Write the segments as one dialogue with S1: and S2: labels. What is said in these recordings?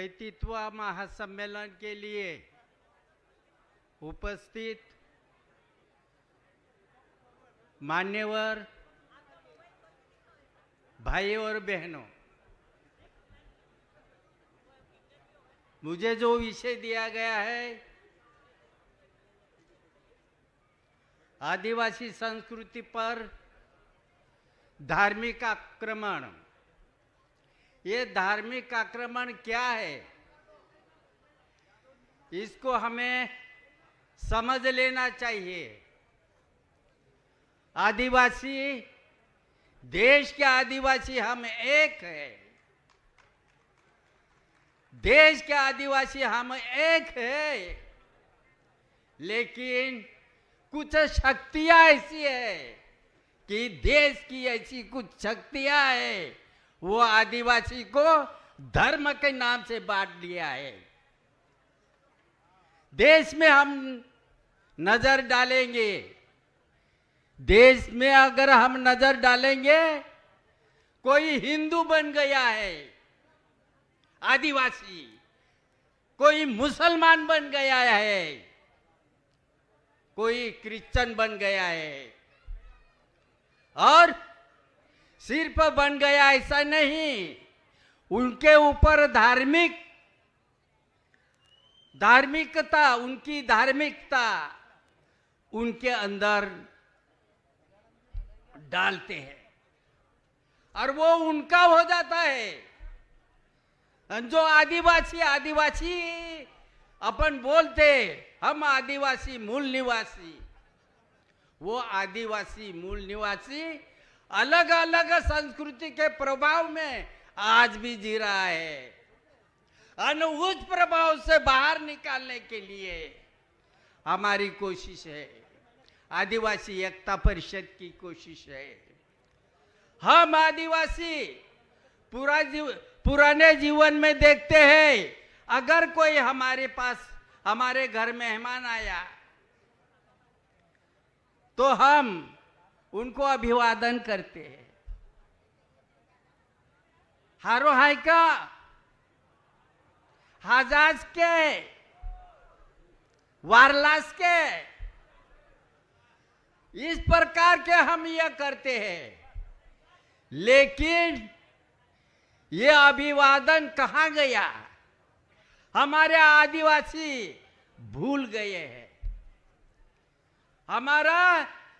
S1: पैंतीसवां महासम्मेलन के लिए उपस्थित मान्यवर भाइयों और बहनों, मुझे जो विषय दिया गया है आदिवासी संस्कृति पर धार्मिक आक्रमण, ये धार्मिक आक्रमण क्या है इसको हमें समझ लेना चाहिए। आदिवासी, देश के आदिवासी हम एक है, देश के आदिवासी हम एक है, लेकिन कुछ शक्तियां ऐसी है कि देश की ऐसी कुछ शक्तियां है वो आदिवासी को धर्म के नाम से बांट दिया है। देश में हम नजर डालेंगे, देश में अगर हम नजर डालेंगे, कोई हिंदू बन गया है आदिवासी, कोई मुसलमान बन गया है, कोई क्रिश्चियन बन गया है, और सिर्फ बन गया ऐसा नहीं, उनके ऊपर धार्मिकता, उनकी धार्मिकता उनके अंदर डालते हैं और वो उनका हो जाता है। जो आदिवासी अपन बोलते हम आदिवासी मूल निवासी, वो आदिवासी मूल निवासी अलग अलग संस्कृति के प्रभाव में आज भी जी रहा है। उस प्रभाव से बाहर निकालने के लिए हमारी कोशिश है, आदिवासी एकता परिषद की कोशिश है। हम आदिवासी पुराने जीवन में देखते हैं, अगर कोई हमारे पास, हमारे घर मेहमान आया तो हम उनको अभिवादन करते हैं। हारो हाय का हाजाज के वारलास के, इस प्रकार के हम यह करते हैं, लेकिन ये अभिवादन कहाँ गया? हमारे आदिवासी भूल गए हैं। हमारा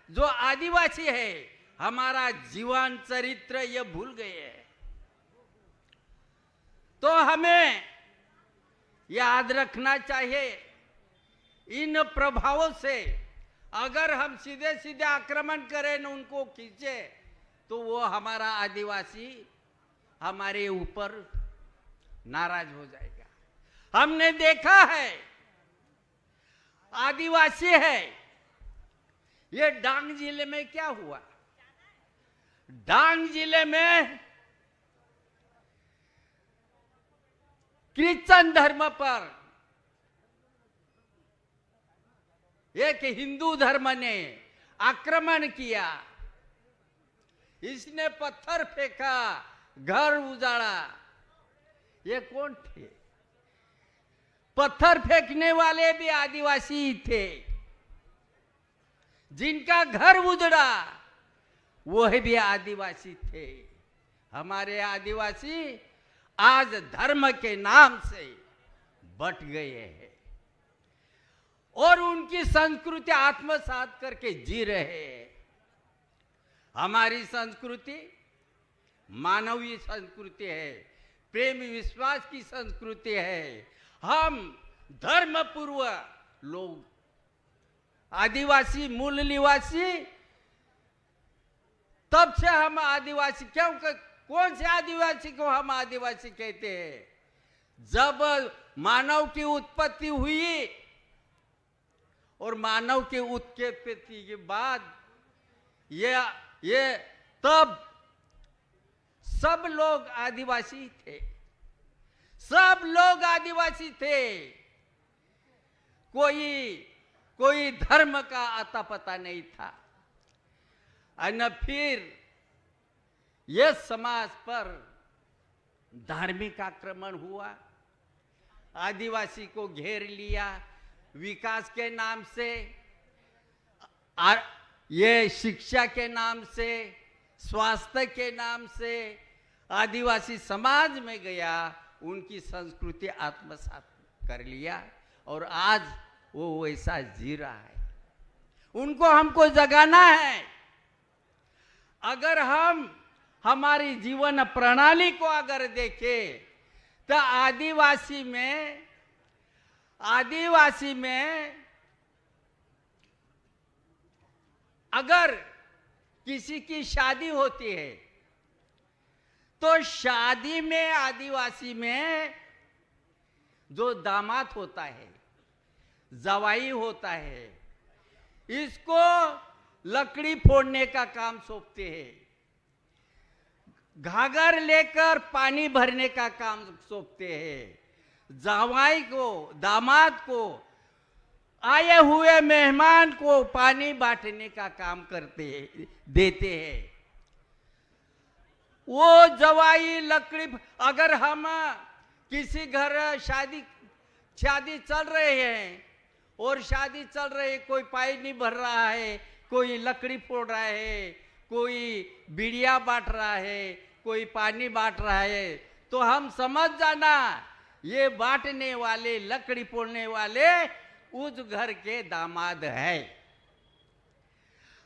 S1: जो आदिवासी है, हमारा जीवन चरित्र ये भूल गए हैं। तो हमें याद रखना चाहिए, इन प्रभावों से अगर हम सीधे सीधे आक्रमण करें न उनको खींचे, तो वो हमारा आदिवासी हमारे ऊपर नाराज हो जाएगा। हमने देखा है, आदिवासी है, ये डांग जिले में क्या हुआ? डांग जिले में क्रिश्चियन धर्म पर एक हिंदू धर्म ने आक्रमण किया, इसने पत्थर फेंका, घर उजाड़ा। ये कौन थे? पत्थर फेंकने वाले भी आदिवासी थे, जिनका घर उजड़ा वो भी आदिवासी थे। हमारे आदिवासी आज धर्म के नाम से बट गए हैं और उनकी संस्कृति आत्मसात करके जी रहे हैं। हमारी संस्कृति मानवीय संस्कृति है, प्रेम विश्वास की संस्कृति है। हम धर्मपूर्व लोग, आदिवासी मूल निवासी, तब से हम आदिवासी, क्यों, कौन से आदिवासी को हम आदिवासी कहते हैं? जब मानव की उत्पत्ति हुई और मानव की उत्पत्ति के बाद ये तब सब लोग आदिवासी थे, सब लोग आदिवासी थे। कोई धर्म का आता पता नहीं था। और फिर यह समाज पर धार्मिक आक्रमण हुआ, आदिवासी को घेर लिया विकास के नाम से, ये शिक्षा के नाम से, स्वास्थ्य के नाम से आदिवासी समाज में गया, उनकी संस्कृति आत्मसात कर लिया और आज वो वैसा जी रहा है। उनको हमको जगाना है। अगर हम हमारी जीवन प्रणाली को अगर देखें तो आदिवासी में अगर किसी की शादी होती है तो शादी में आदिवासी में जो दामाद होता है, जवाई होता है, इसको लकड़ी फोड़ने का काम सौंपते हैं, घाघर लेकर पानी भरने का काम सौंपते हैं, जवाई को, दामाद को, आए हुए मेहमान को पानी बांटने का काम करते हैं, देते हैं। वो जवाई लकड़ी, अगर हम किसी घर शादी चल रहे हैं और शादी चल रही है, कोई पानी भर रहा है, कोई लकड़ी फोड़ रहा है, कोई बीड़िया बांट रहा है, कोई पानी बांट रहा है, तो हम समझ जाना ये बांटने वाले, लकड़ी फोड़ने वाले उस घर के दामाद है।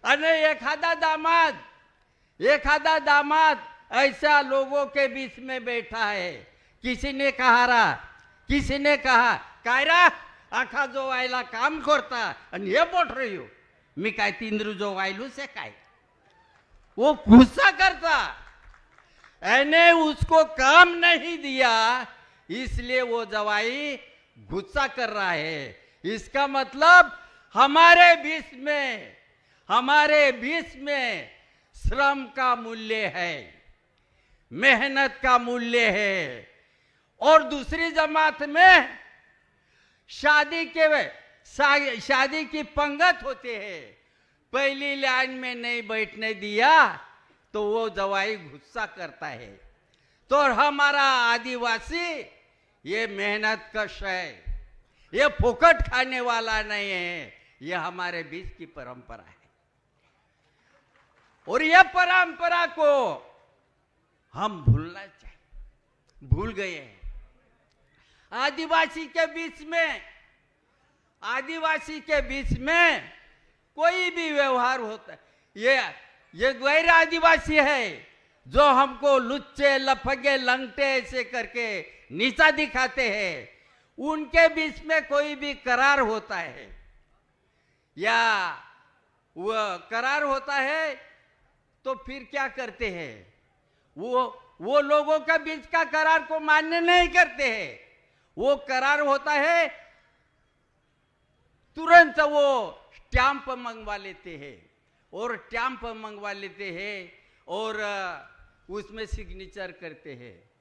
S1: अरे एक आधा दामाद ऐसा लोगों के बीच में बैठा है। किसी ने कहा कायरा आखा जो वायला काम करता आणि हे बोट रही हो, मी काय तिंद्रू जो वायलू से काय, वो गुस्सा करता, ऐने उसको काम नहीं दिया, इसलिए वो जवाई गुस्सा कर रहा है। इसका मतलब हमारे बीच में श्रम का मूल्य है, मेहनत का मूल्य है। और दूसरी जमात में शादी की पंगत होते हैं, पहली लाइन में नहीं बैठने दिया तो वो जवाई गुस्सा करता है। तो हमारा आदिवासी ये मेहनत कश है, ये फोकट खाने वाला नहीं है, ये हमारे बीच की परंपरा है। और ये परंपरा को हम भूल गए हैं। आदिवासी के बीच में कोई भी व्यवहार होता है, ये गैर आदिवासी है जो हमको लुच्चे, लफगे, लंगटे ऐसे करके नीचा दिखाते हैं, उनके बीच में कोई भी करार होता है या वो करार होता है तो फिर क्या करते हैं, वो लोगों के बीच का करार को मान्य नहीं करते हैं। वो करार होता है, तुरंत वो स्टैंप मंगवा लेते हैं और उसमें सिग्नेचर करते हैं।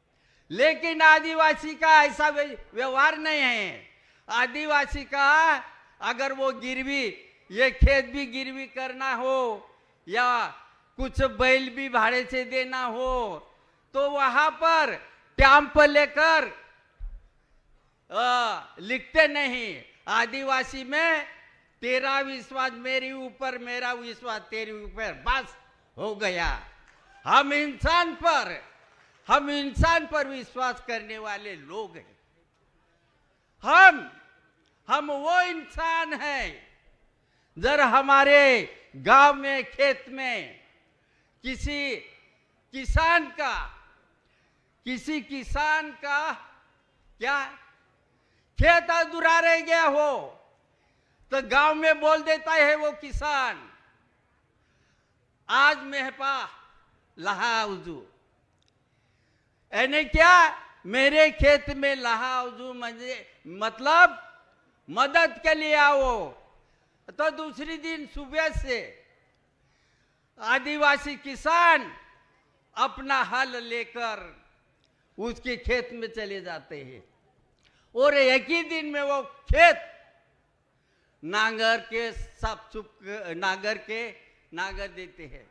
S1: लेकिन आदिवासी का ऐसा व्यवहार नहीं है। आदिवासी का अगर वो गिरवी, ये खेत भी गिरवी करना हो या कुछ बैल भी भाड़े से देना हो तो वहां पर स्टैंप लेकर लिखते नहीं। आदिवासी में तेरा विश्वास मेरे ऊपर, मेरा विश्वास तेरे ऊपर, बस हो गया। हम इंसान पर विश्वास करने वाले लोग हैं। हम वो इंसान हैं। जरा हमारे गांव में, खेत में किसी किसान का क्या खेत अधूरा रह गया हो तो गांव में बोल देता है वो किसान, आज मेहपा लहाउजू, यानी क्या, मेरे खेत में लहाउजू मतलब मदद के लिए आओ। तो दूसरी दिन सुबह से आदिवासी किसान अपना हल लेकर उसके खेत में चले जाते हैं और एक ही दिन में वो खेत नांगर देते हैं।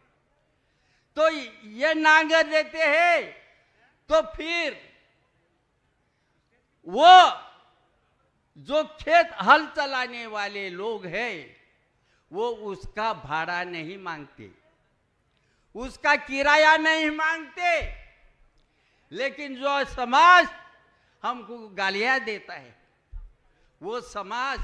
S1: तो ये नांगर देते हैं तो फिर वो जो खेत हल चलाने वाले लोग हैं वो उसका भाड़ा नहीं मांगते, उसका किराया नहीं मांगते, लेकिन जो समाज हमको गालियां देता है, वो समाज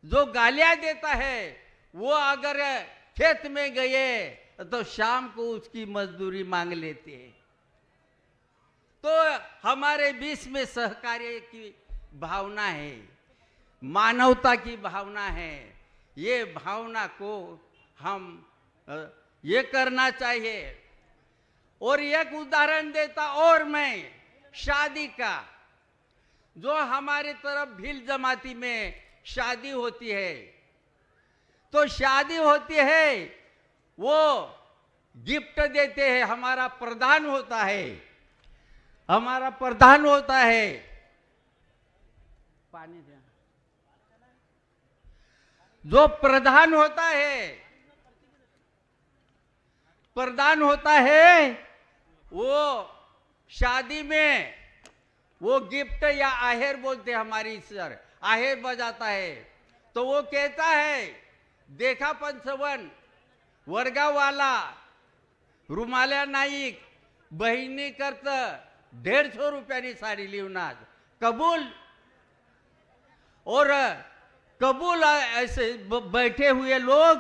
S1: जो गालियां देता है, वो अगर खेत में गए तो शाम को उसकी मजदूरी मांग लेते हैं। तो हमारे बीच में सहकार्य की भावना है, मानवता की भावना है। ये भावना को हम ये करना चाहिए। और एक उदाहरण देता और मैं शादी का, जो हमारे तरफ भील जमाती में शादी होती है, तो शादी होती है, वो गिफ्ट देते हैं। हमारा प्रधान होता है, पानी दे, जो प्रधान होता है, वो शादी में वो गिफ्ट या आहेर बोलते हैं हमारी सर, आहेर बजाता है। तो वो कहता है, देखा पंचवन वर्गावाला रुमाल्या नाईक बहिणी करत 150 रुपयानी साडी लिवणार, कबूल। और कबूल ऐसे बैठे हुए लोग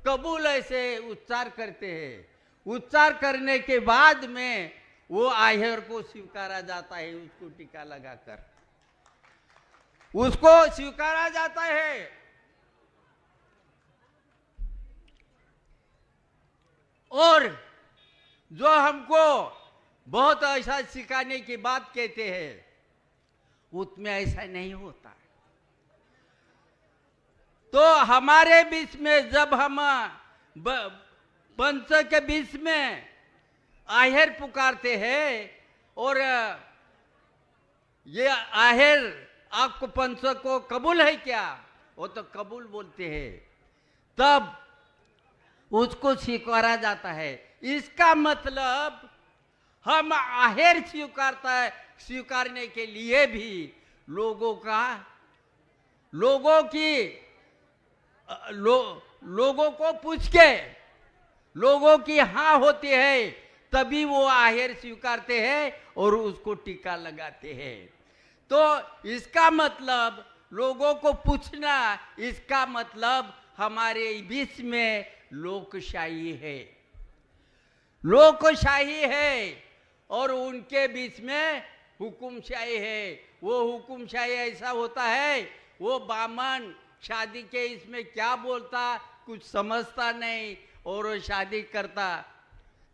S1: कबूल ऐसे उच्चार करते हैं। उच्चार करने के बाद में वो आहेर को स्वीकारा जाता है, उसको टीका लगाकर उसको स्वीकारा जाता है। और जो हमको बहुत ऐसा सिखाने की बात कहते हैं, उसमें ऐसा नहीं होता। तो हमारे बीच में जब हम पंच के बीच में आहेर पुकारते हैं, और ये आहेर आपको पंच को कबूल है क्या, वो तो कबूल बोलते हैं, तब उसको स्वीकारा जाता है। इसका मतलब हम आहेर स्वीकारने के लिए भी लोगों को पूछ के, लोगों की हाँ होती है, तभी वो आहेर स्वीकारते हैं और उसको टीका लगाते हैं। तो इसका मतलब लोगों को पूछना, इसका मतलब हमारे बीच में लोकशाही है और उनके बीच में हुकुमशाही है। वो हुकुमशाही ऐसा होता है, वो बामन शादी के इसमें क्या बोलता कुछ समझता नहीं और वो शादी करता।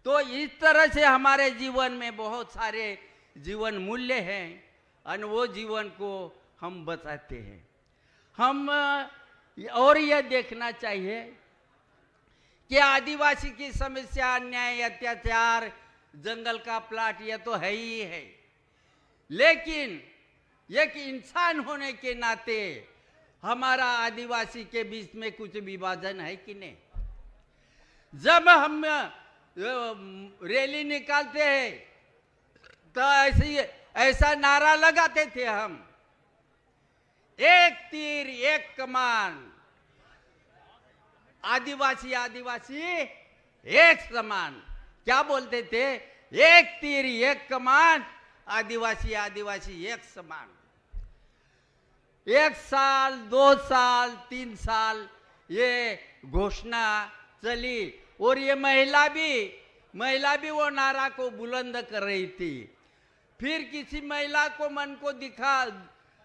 S1: तो इस तरह से हमारे जीवन में बहुत सारे जीवन मूल्य हैं और वो जीवन को हम बचाते हैं। हम और यह देखना चाहिए कि आदिवासी की समस्या, अन्याय, अत्याचार, जंगल का प्लाट, यह तो है ही है, लेकिन एक इंसान होने के नाते हमारा आदिवासी के बीच में कुछ विभाजन है कि नहीं। जब हम रैली निकालते हैं तो ऐसा नारा लगाते थे हम, एक तीर एक कमान, आदिवासी आदिवासी एक समान। क्या बोलते थे? एक तीर एक कमान, आदिवासी आदिवासी एक समान। 1 साल 2 साल 3 साल ये घोषणा चली और ये महिला भी वो नारा को बुलंद कर रही थी। फिर किसी महिला को मन को दिखा,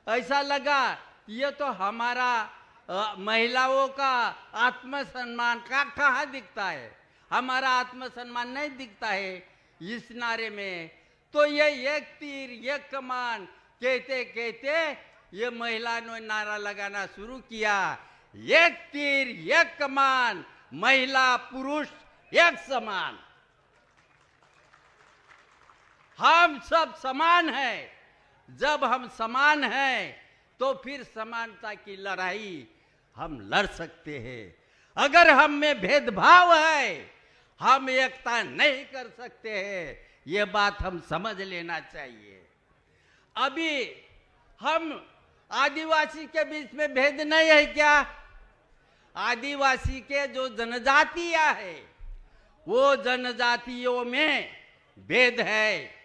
S1: ऐसा लगा ये तो हमारा महिलाओं का आत्मसम्मान का कहाँ दिखता है, हमारा आत्मसम्मान नहीं दिखता है इस नारे में। तो ये एक तीर एक कमान कहते कहते ये महिला ने नारा लगाना शुरू किया, एक तीर एक कमान, महिला पुरुष एक समान। हम सब समान हैं। जब हम समान हैं तो फिर समानता की लड़ाई हम लड़ सकते हैं। अगर हम में भेदभाव है हम एकता नहीं कर सकते हैं। ये बात हम समझ लेना चाहिए। अभी हम आदिवासी के बीच में भेद नहीं है क्या? आदिवासी के जो जनजातियां है वो जनजातियों में भेद है।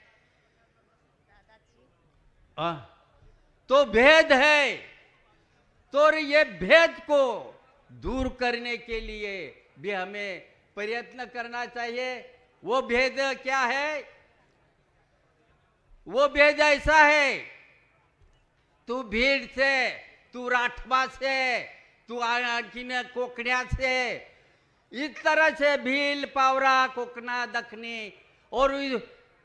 S1: तो भेद है, तो ये भेद को दूर करने के लिए भी हमें प्रयत्न करना चाहिए। वो भेद क्या है? वो भेद ऐसा है, तू भीड़ से, तू राठवा से, तू आणखीन कोकण्या से, इस तरह से भील, पावरा, कोकना, दखनी, और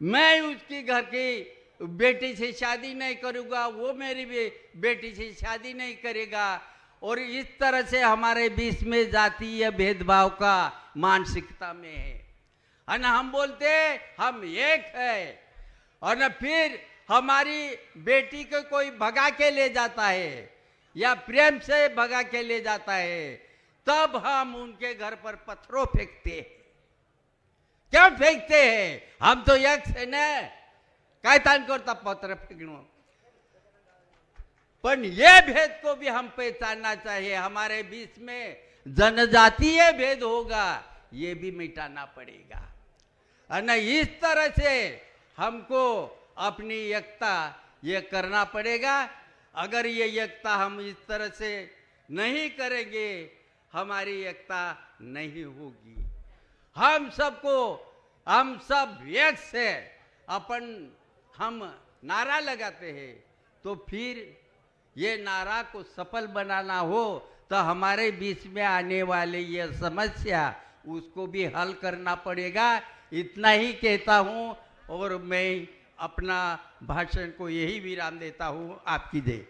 S1: मैं उसकी घर की बेटी से शादी नहीं करूंगा, वो मेरी बेटी से शादी नहीं करेगा, और इस तरह से हमारे बीच में जातीय भेदभाव का मानसिकता में है। और हम बोलते हम एक है, और न फिर हमारी बेटी को कोई भगा के ले जाता है या प्रेम से भगा के ले जाता है, तब हम उनके घर पर पत्थरों फेंकते हैं। क्यों फेंकते हैं? हम तो एक से न काय तान करता पत्थर फेंकणं। पण ये भेद को भी हम पहचानना चाहिए। हमारे बीच में जनजातीय भेद होगा, ये भी मिटाना पड़ेगा। और इस तरह से हमको अपनी एकता ये करना पड़ेगा। अगर ये एकता हम इस तरह से नहीं करेंगे, हमारी एकता नहीं होगी। हम सब एक से हम नारा लगाते हैं, तो फिर ये नारा को सफल बनाना हो तो हमारे बीच में आने वाले ये समस्या उसको भी हल करना पड़ेगा। इतना ही कहता हूँ और मैं अपना भाषण को यही विराम देता हूँ। आपकी जय।